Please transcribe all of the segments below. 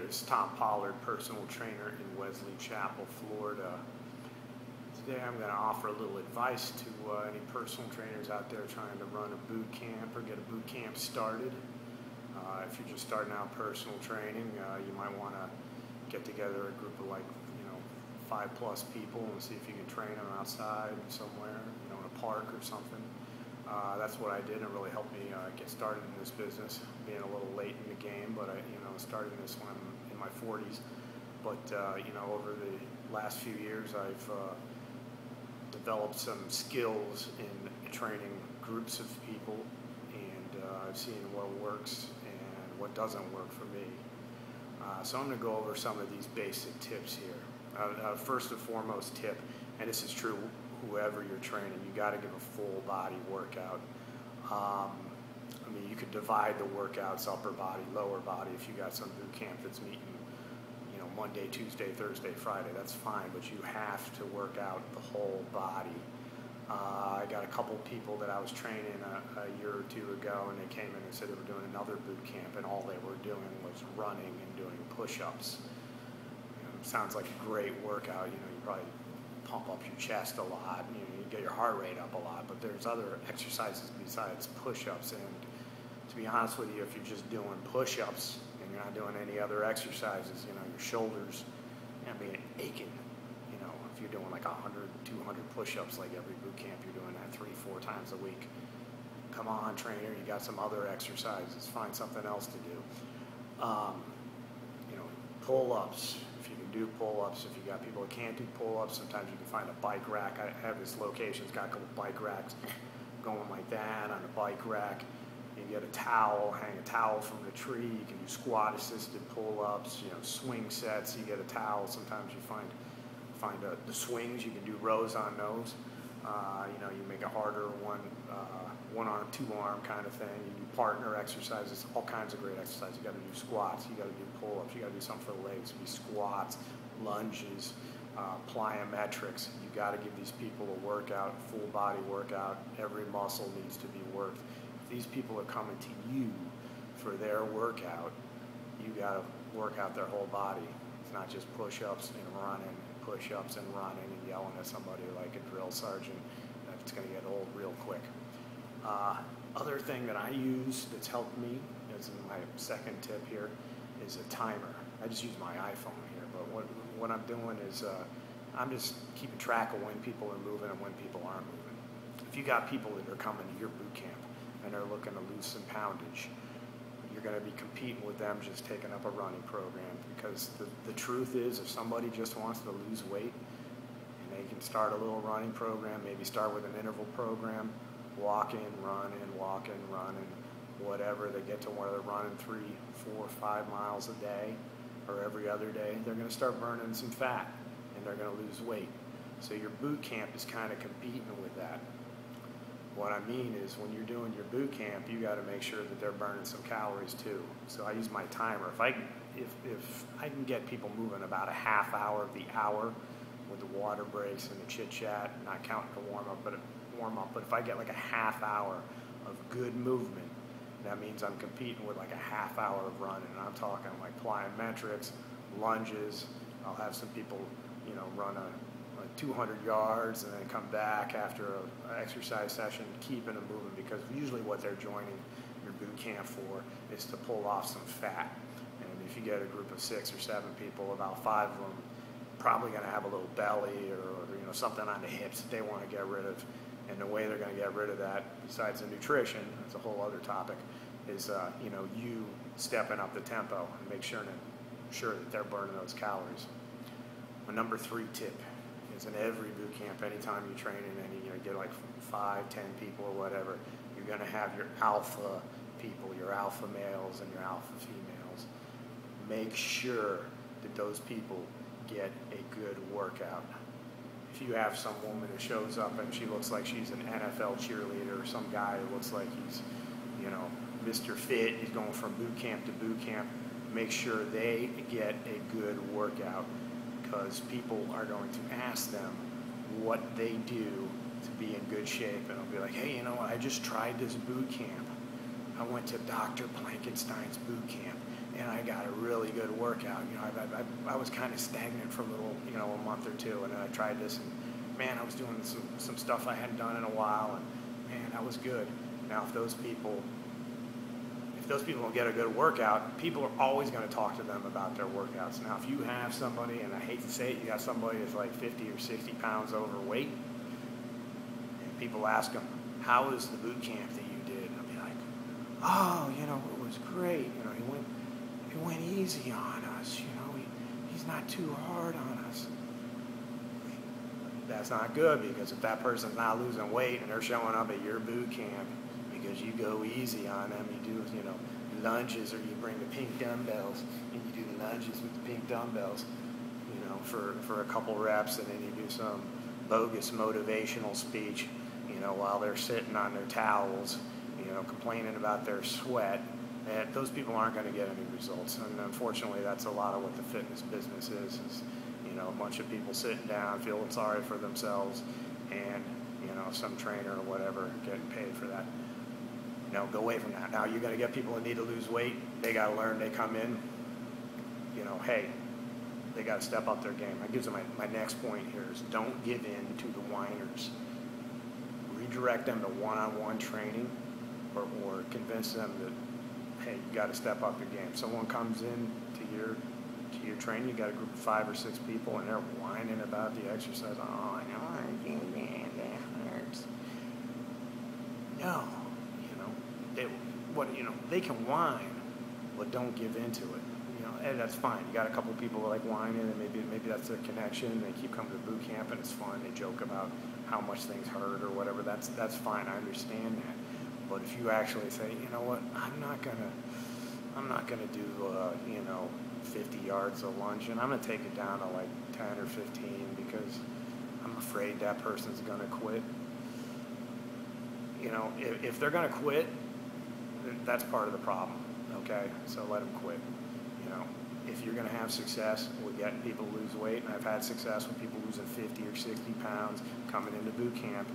is Tom Pollard, personal trainer in Wesley Chapel, Florida. Today I'm going to offer a little advice to any personal trainers out there trying to run a boot camp or get a boot camp started. If you're just starting out personal training, you might want to get together a group of 5+ people and see if you can train them outside somewhere, in a park or something. That's what I did, and it really helped me get started in this business, being a little late in the game, but I started this when I'm in my 40s. But over the last few years, I've developed some skills in training groups of people, and I've seen what works and what doesn't work for me. So I'm going to go over some of these basic tips here. First and foremost tip, and this is true whoever you're training, you got to give a full body workout. You could divide the workouts, upper body, lower body. If you got some boot camp that's meeting, Monday, Tuesday, Thursday, Friday, that's fine, but you have to work out the whole body. I got a couple people that I was training a year or two ago, and they came in and said they were doing another boot camp, and all they were doing was running and doing push-ups. Sounds like a great workout. You probably pump up your chest a lot, you get your heart rate up a lot, but there's other exercises besides push-ups. And to be honest with you, if you're just doing push-ups and you're not doing any other exercises, your shoulders be aching. If you're doing like 100, 200 push-ups like every boot camp, you're doing that 3-4 times a week. Come on, trainer, you got some other exercises. Find something else to do. Pull-ups. If you can do pull-ups, if you got people that can't do pull-ups, sometimes you can find a bike rack. I have this location, it's got a couple bike racks going like that on a bike rack. You get a towel, hang a towel from the tree. You can do squat-assisted pull-ups, swing sets. You get a towel. Sometimes you find the swings. You can do rows on those. You make it harder, one arm, two arm kind of thing. You do partner exercises, all kinds of great exercises. You got to do squats. You got to do pull-ups. You got to do something for the legs. Be squats, lunges, plyometrics. You got to give these people a workout, full body workout. Every muscle needs to be worked. If these people are coming to you for their workout, you got to work out their whole body. It's not just push-ups and running, push-ups and running and yelling at somebody like a drill sergeant. That's going to get old real quick. Other thing that I use that's helped me, as in my second tip here, is a timer. I just use my iPhone here, but what I'm doing is I'm just keeping track of when people are moving and when people aren't moving. If you got people that are coming to your boot camp and they're looking to lose some poundage, you're going to be competing with them just taking up a running program, because the truth is, if somebody just wants to lose weight and they can start a little running program, maybe start with an interval program, walking, running, whatever, they get to where they're running 3, 4, 5 miles a day or every other day, they're going to start burning some fat and they're going to lose weight. So your boot camp is kind of competing with that. What I mean is, when you're doing your boot camp, you got to make sure that they're burning some calories too. So I use my timer. If I can get people moving about a half hour of the hour with the water breaks and the chit chat, not counting the warm up, but if I get like a half hour of good movement, that means I'm competing with like a half hour of running. And I'm talking like plyometrics, lunges. I'll have some people, run like 200 yards and then come back after an exercise session, keeping them moving, because usually what they're joining your boot camp for is to pull off some fat. And if you get a group of 6 or 7 people, about 5 of them probably going to have a little belly or something on the hips that they want to get rid of. And the way they're going to get rid of that, besides the nutrition, that's a whole other topic, is you stepping up the tempo and make sure that they're burning those calories. My number 3 tip is, in every boot camp, anytime you train in any, get like 5, 10 people or whatever, you're going to have your alpha people, your alpha males and your alpha females. Make sure that those people get a good workout. If you have some woman that shows up and she looks like she's an NFL cheerleader, or some guy who looks like he's, Mr. Fit, he's going from boot camp to boot camp, make sure they get a good workout, because people are going to ask them what they do to be in good shape, and they'll be like, hey, I just tried this boot camp. I went to Dr. Blankenstein's boot camp, and I got a really good workout. You know, I was kind of stagnant for a little, you know, a month or two, and then I tried this, and man, I was doing some stuff I hadn't done in a while, and man, that was good. Now, if those people don't get a good workout, people are always going to talk to them about their workouts. Now, if you have somebody, and I hate to say it, you got somebody that's like 50 or 60 pounds overweight, and people ask them, how was the boot camp that you did? And I'll be like, oh, you know, it was great. You know, he went easy on us. You know, he's not too hard on us. That's not good, because if that person's not losing weight and they're showing up at your boot camp because you go easy on them, you do, you know, lunges, or you bring the pink dumbbells and you do the lunges with the pink dumbbells, you know, for a couple reps, and then you do some bogus motivational speech, you know, while they're sitting on their towels, you know, complaining about their sweat, and those people aren't going to get any results. And unfortunately, that's a lot of what the fitness business is, you know, a bunch of people sitting down, feeling sorry for themselves, and, you know, some trainer or whatever getting paid for that. You know, go away from that. Now, you're going to get people that need to lose weight. They got to learn. They come in, you know, hey, they got to step up their game. That gives them my next point here is don't give in to the whiners. Redirect them to one-on-one training, or convince them that, hey, you got to step up your game. Someone comes in to your training, you got a group of 5 or 6 people, and they're whining about the exercise. Oh, I know, that hurts. No. They can whine, but don't give into it. You know, and that's fine. You got a couple of people that like whining, and maybe that's their connection. They keep coming to boot camp, and it's fun. They joke about how much things hurt or whatever. That's fine. I understand that. But if you actually say, you know what, I'm not gonna do 50 yards of lunge, and I'm gonna take it down to like 10 or 15 because I'm afraid that person's gonna quit. You know, if they're gonna quit, that's part of the problem, okay? So let them quit. You know, if you're going to have success with getting people to lose weight, and I've had success with people losing 50 or 60 pounds coming into boot camp,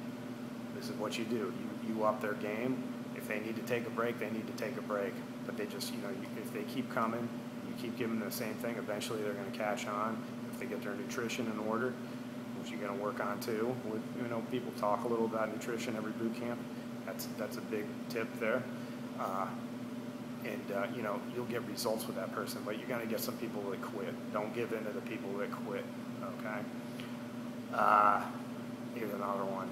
this is what you do. You up their game. If they need to take a break, they need to take a break. But they just, you know, if they keep coming, you keep giving them the same thing, eventually they're going to catch on. If they get their nutrition in order, which you're going to work on too. With, you know, people talk a little about nutrition every boot camp. That's a big tip there. You know, you'll get results with that person, but you're going to get some people that quit. Don't give in to the people that quit, okay? Here's another one.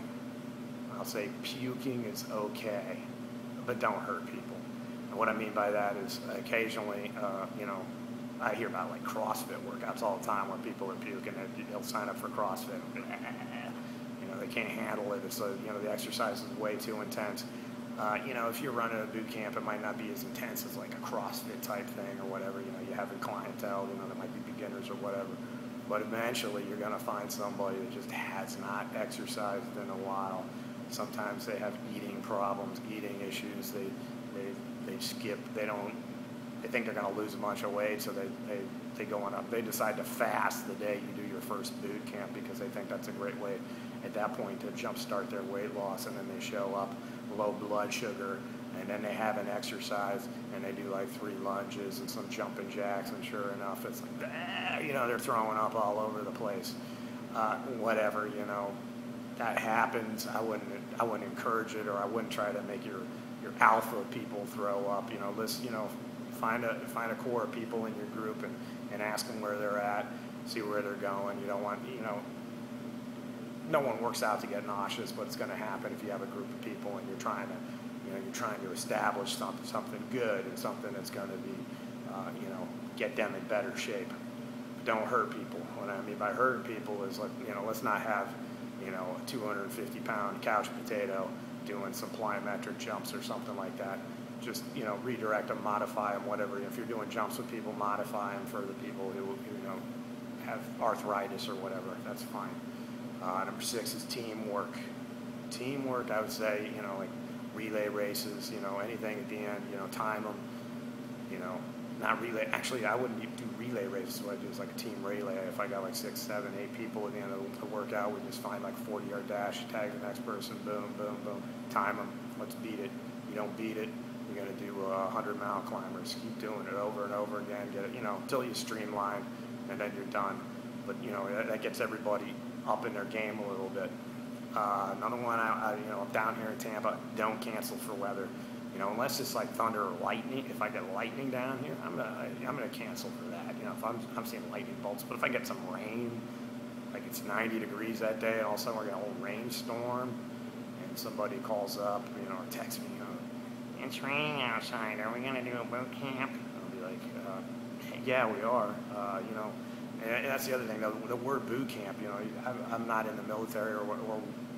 I'll say puking is okay, but don't hurt people. And what I mean by that is occasionally, you know, I hear about like CrossFit workouts all the time where people are puking and they'll sign up for CrossFit. You know, they can't handle it. It's you know, the exercise is way too intense. You know, if you're running a boot camp, it might not be as intense as like a CrossFit type thing or whatever. You know, you have a clientele, you know, that might be beginners or whatever. But eventually you're going to find somebody that just has not exercised in a while. Sometimes they have eating problems, eating issues. They skip, they think they're going to lose a bunch of weight, so they go on up. They decide to fast the day you do your first boot camp because they think that's a great way at that point to jumpstart their weight loss, and then they show up low blood sugar, and then they have an exercise, and they do like 3 lunges and some jumping jacks, and sure enough, it's like, you know, they're throwing up all over the place. Whatever, you know, that happens. I wouldn't encourage it, or I wouldn't try to make your alpha people throw up. You know, find a core of people in your group and ask them where they're at, see where they're going. You don't want, you know, no one works out to get nauseous, but it's going to happen if you have a group of people and you're trying to establish something good and something that's going to be, you know, get them in better shape. Don't hurt people. What I mean by hurting people is, like, you know, let's not have, you know, a 250-pound couch potato doing some plyometric jumps or something like that. Just, you know, redirect them, modify them, whatever. If you're doing jumps with people, modify them for the people who, you know, have arthritis or whatever. That's fine. Number 6 is teamwork. Teamwork, I would say, you know, like relay races, you know, anything at the end, you know, time them, you know, not relay. Actually, I wouldn't do relay races. What I do is like a team relay. If I got like 6, 7, 8 people at the end of the workout, we just find like 40-yard dash, tag the next person, boom, boom, boom, time them. Let's beat it. You don't beat it, You're going to do 100 mountain climbers. Keep doing it over and over again. Get it, until you streamline, and then you're done. But that gets everybody up in their game a little bit. Another one, I'm down here in Tampa. Don't cancel for weather. Unless it's like thunder or lightning. If I get lightning down here, I'm gonna cancel for that. If I'm seeing lightning bolts. But if I get some rain, like it's 90 degrees that day, and all of a sudden we're getting a whole rainstorm, and somebody calls up, or texts me, it's raining outside. Are we gonna do a boot camp? I'll be like, yeah, we are. And that's the other thing. The word boot camp. I'm not in the military, or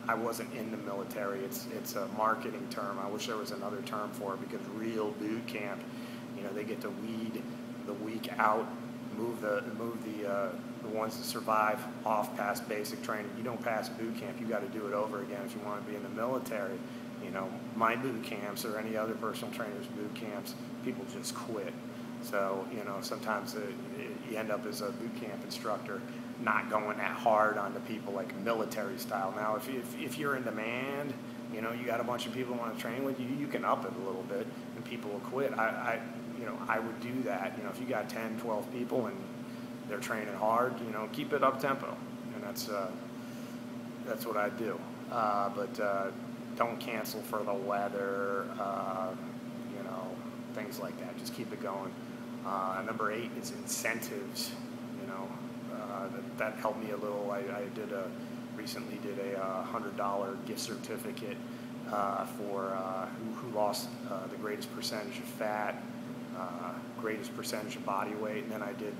I wasn't in the military. It's a marketing term. I wish there was another term for it, because real boot camp, they get to weed the weak out, move the ones that survive off past basic training. You don't pass boot camp, you got to do it over again if you want to be in the military. My boot camps or any other personal trainer's boot camps, people just quit. So sometimes you end up as a boot camp instructor not going that hard on the people, like military style. Now, if you're in demand, you got a bunch of people who want to train with you, you can up it a little bit, and people will quit. I would do that. If you got 10, 12 people and they're training hard, keep it up tempo, and that's what I do. But don't cancel for the weather, things like that. Just keep it going. Number 8 is incentives. That helped me a little. I recently did a $100 gift certificate for who lost the greatest percentage of fat, greatest percentage of body weight, and then I did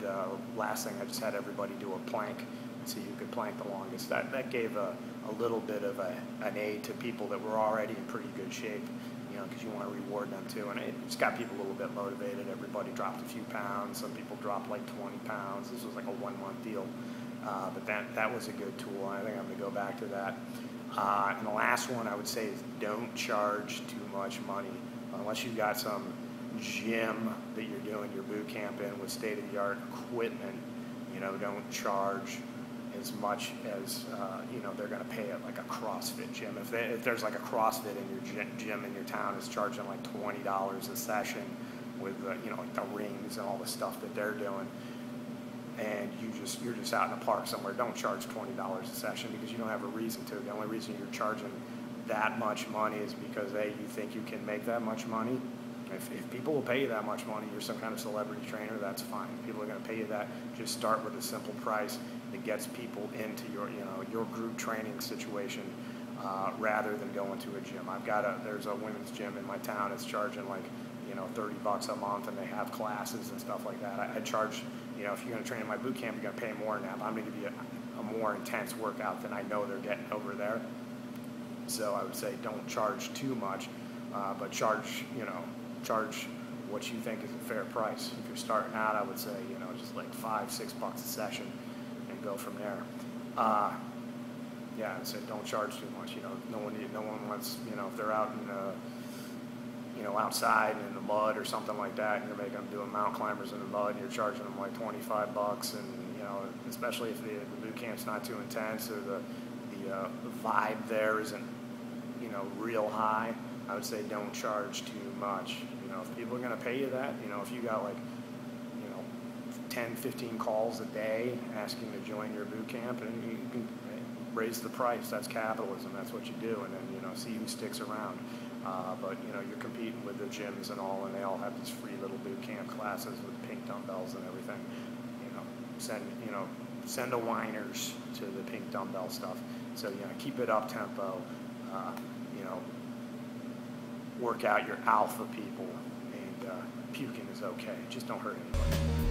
last thing. I just had everybody do a plank and see who could plank the longest. That gave a little bit of an aid to people that were already in pretty good shape, because you want to reward them too, and it's got people a little bit motivated. Everybody dropped a few pounds. Some people dropped like 20 pounds. This was like a 1-month deal, but that was a good tool. I think I'm going to go back to that. And the last one I would say is don't charge too much money unless you've got some gym that you're doing your boot camp in with state-of-the-art equipment. Don't charge as much as they're going to pay at like a CrossFit gym. If there's like a CrossFit in your gym in your town is charging like $20 a session with like the rings and all the stuff that they're doing, and you're just out in the park somewhere, don't charge $20 a session, because you don't have a reason to. The only reason you're charging that much money is because you think you can make that much money. If people will pay you that much money, you're some kind of celebrity trainer, that's fine. People are going to pay you that. Just start with a simple price that gets people into your group training situation, rather than going to a gym. There's a women's gym in my town. It's charging like $30 a month, and they have classes and stuff like that. I charge, if you're going to train in my boot camp, you're going to pay more than that. I'm going to give you a more intense workout than I know they're getting over there. So I would say don't charge too much, but charge what you think is a fair price. If you're starting out, I would say, just like $5, $6 a session, and go from there. Yeah, I'd say don't charge too much. No one wants, if they're out in outside in the mud or something like that, and you're making them doing mountain climbers in the mud, and you're charging them like $25, and especially if the boot camp's not too intense, or the vibe there isn't real high, I would say don't charge too much. If people are going to pay you that, if you got like 10, 15 calls a day asking to join your boot camp, and you can raise the price. That's capitalism. That's what you do, and then see who sticks around. But you're competing with the gyms and all, and they all have these free little boot camp classes with pink dumbbells and everything. Send the whiners to the pink dumbbell stuff. So keep it up tempo. Work out your alpha people, and puking is okay. Just don't hurt anybody.